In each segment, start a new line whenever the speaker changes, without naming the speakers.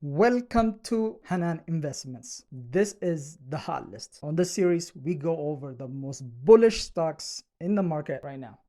Welcome to Hanon Investments. This is the hot list. On this series, we go over the most bullish stocks in the market right now.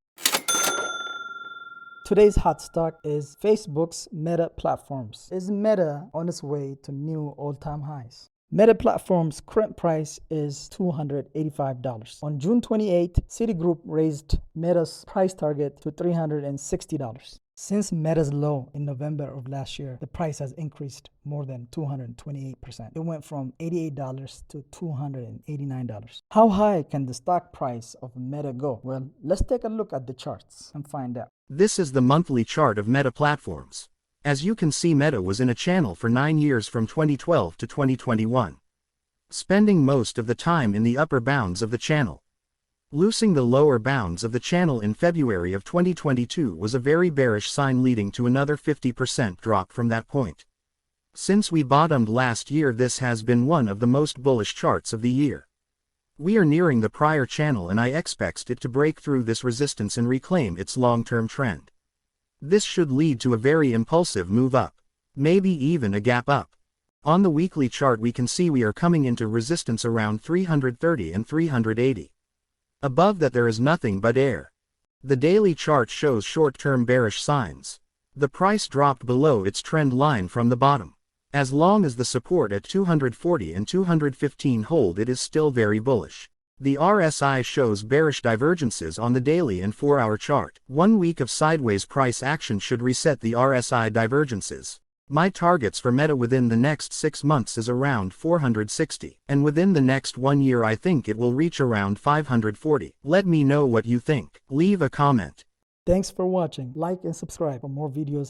Today's hot stock is Facebook's Meta Platforms. Is Meta on its way to new all-time highs? Meta Platforms' current price is $285. On June 28, Citigroup raised Meta's price target to $360. Since Meta's low in November of last year, the price has increased more than 228%. It went from $88 to $289. How high can the stock price of Meta go? Well, let's take a look at the charts and find out.
This is the monthly chart of Meta Platforms. As you can see, Meta was in a channel for 9 years from 2012 to 2021, spending most of the time in the upper bounds of the channel. Losing the lower bounds of the channel in February of 2022 was a very bearish sign, leading to another 50% drop from that point. Since we bottomed last year, this has been one of the most bullish charts of the year. We are nearing the prior channel, and I expect it to break through this resistance and reclaim its long-term trend. This should lead to a very impulsive move up, maybe even a gap up. On the weekly chart, we can see we are coming into resistance around 330 and 380. Above that there is nothing but air. The daily chart shows short-term bearish signs. The price dropped below its trend line from the bottom. As long as the support at 240 and 215 hold, it is still very bullish. The RSI shows bearish divergences on the daily and 4-hour chart. 1 week of sideways price action should reset the RSI divergences. My targets for Meta within the next 6 months is around 460, and within the next 1 year I think it will reach around 540. Let me know what you think. Leave a comment.
Thanks for watching. Like and subscribe for more videos.